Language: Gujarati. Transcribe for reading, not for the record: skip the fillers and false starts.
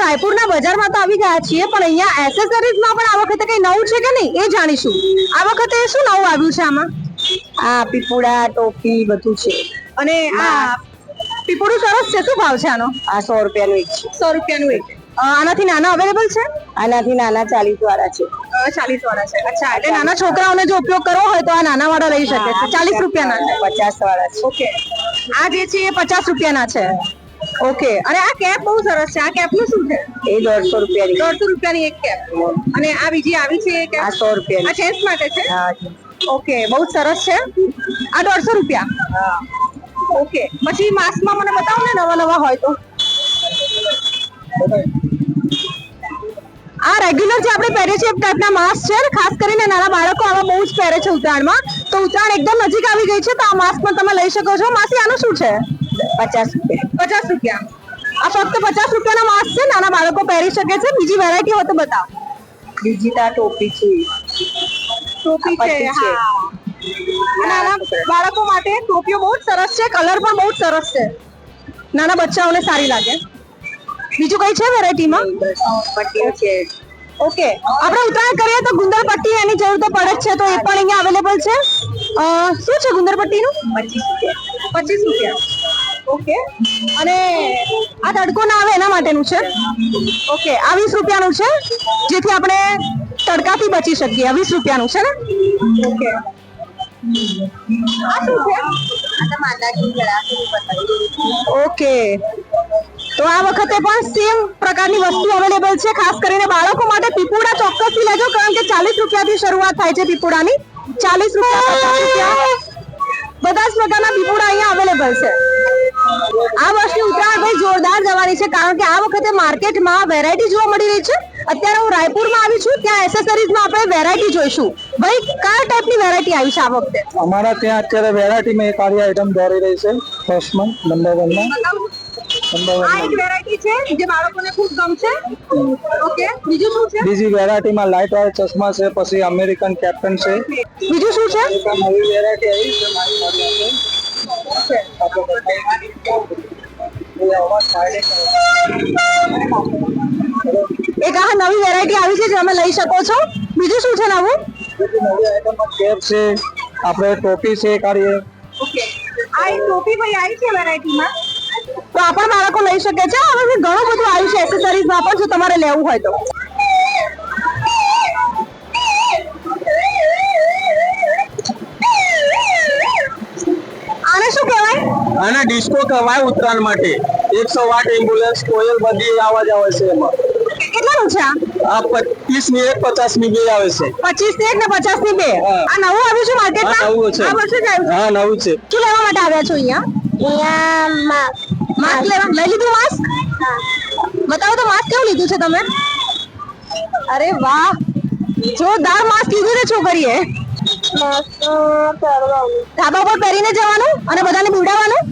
રાયપુરના બજારમાં તો આવી ગયા છીએ, પણ અહીંયા એસેસરીઝમાં પણ આ વખતે કઈ નવું છે કે નહીં એ જાણીશું. આ વખતે શું નવું આવ્યું છે આમાં? આ પીપુડા ટોપી બધું છે. અને આ પીપળું સરસ છે. શું ભાવ છે આનો? આ 100 રૂપિયાનું એક છે. 100 રૂપિયાનું એક. આનાથી નાના અવેલેબલ છે? આનાથી નાના 40 વાળા છે. 40 વાળા છે. અચ્છા, એટલે નાના છોકરાઓને જો ઉપયોગ કરવો હોય તો આ નાના વાળા લઈ શકે છે. 40 રૂપિયાના છે. 50 વાળા છે. ઓકે, આ જે છે એ 50 રૂપિયાના છે. ઓકે, અને આ કેપ બહુ સરસ છે. આ કેપ નું શું છે? એ 150 રૂપિયાની. 150 રૂપિયાની એક કેપ. અને આ બીજી આવી છે એ કેપ? આ 100 રૂપિયાની. આ જેન્ટ્સ માટે છે? હા. ઓકે, બહુ સરસ છે. આ 150 રૂપિયા. હા. ઓકે, પછી માસ્કમાં મને બતાવો ને નવા નવા હોય તો. આ રેગ્યુલર જે આપણે પહેરીએ છીએ એ ટાઈપના માસ્ક છે, ખાસ કરીને નાના બાળકો આવા બહુ જ પહેરે છે ઉત્તરાયણમાં. તો ઉત્તરાયણ એકદમ નજીક આવી ગઈ છે તો આ માસ્ક પણ તમે લઈ શકો છો. માસી, આનું શું છે? 50 રૂપિયા. 50 રૂપિયા. આ ફક્ત 50 રૂપિયાના માસ્ક છે, નાના બાળકો પહેરી શકે છે. બીજી વેરાયટી હોય તો બતાવો. બીજી તા ટોપી છે. ટોપી છે, પટ્ટી છે. હા. નાના બાળકો માટે ટોપીઓ બહુ જ સરસ છે, કલર પણ બહુ જ સરસ છે, નાના બચ્ચાઓને સારી લાગે. બીજું કઈ છે વેરાયટીમાં? પટ્ટીઓ છે. ઓકે, આપણે ઉત્તરાયણ કરીએ તો ગુંદર પટ્ટી એની જરૂર તો પડે જ છે, તો એ પણ અહીંયા અવેલેબલ છે. શું છે ગુંદર પટ્ટીનું? 25 રૂપિયા. 25 રૂપિયા. ઓકે, અને આ તડકો ના આવે એના માટેનું છે. ઓકે, આ 20 રૂપિયાનું છે, જેથી આપણે તડકાથી બચી શકીએ. આ 20 રૂપિયાનું છે ને? ઓકે, આ શું છે? ઓકે, તો આ વખતે પણ સેમ પ્રકારની વસ્તુ અવેલેબલ છે, ખાસ કરીને બાળકો માટે. પીપુડા ચોક્કસથી લેજો, કારણ કે 40 રૂપિયાથી શરૂઆત થાય છે પીપુડાની. 40 રૂપિયા, 50 રૂપિયા, બધા જ પ્રકારના પીપુડા અહીંયા અવેલેબલ છે. આ વર્ષની ઉત્તરાયણ ભાઈ જોરદાર જવાની છે, કારણ કે આ વખતે માર્કેટમાં વેરાયટી જોવા મળી રહી છે. અત્યારે હું રાયપુરમાં આવી છું, ત્યાં એસેસરીઝમાં આપણે વેરાયટી જોઈશું. ભાઈ, કયા ટાઈપની વેરાયટી આવી છે આ વખતે? અમારા ત્યાં અત્યારે વેરાયટીમાં એક આરી આઈટમ દોરી રહી છે. ફર્સ્ટમાં નંબર 1 માં આ એક વેરાયટી છે જે બાળકોને ખૂબ ગમશે. ઓકે, બીજું શું છે? બીજી વેરાયટીમાં લાઇટ વાળા ચશ્મા છે, પછી અમેરિકન કેપ્ટન છે. બીજું શું છે? નવી વેરાયટી આવી એક આ નવી વેરાયટી આવી છે જે તમે લઈ શકો છો. બીજું શું છે નવું? નવી આઈટમમાં કેપ છે, આપણે ટોપી છે કાઢીએ. ઓકે, આ એક ટોપી ભાઈ આવી છે વેરાયટીમાં, તો આ પણ બાળકો લઈ શકે છે. હવે ઘણું બધું આવ્યું છે એસેસરીઝમાં પણ, જો તમારે લેવું હોય તો. આને શું કહેવાય? આને ડિસ્કો કહેવાય ઉત્તરાયણ માટે. 108 એમ્બ્યુલન્સ કોયલ બધી આવાજ આવે છે એમાં. કેટલાનું છે આ 25 ની એક 50 ની બે આવે છે. 25 ની એક ને 50 ની બે. હા. આ નવું આવ્યું છે માર્કેટમાં? હા, નવું છે. આ વર્ષે જ આવ્યું છે? હા, નવું છે. શું લેવા માટે આવ્યા છો અહીંયા? માસ્ક લેવા. લઈ લીધું માસ્ક? બતાવો તો માસ્ક કેવું લીધું છે તમે? અરે વાહ, જોરદાર માસ્ક લીધું છે છોકરીએ. ધાબા પર પહેરીને જવાનું અને બધાને બીવડાવવાનું.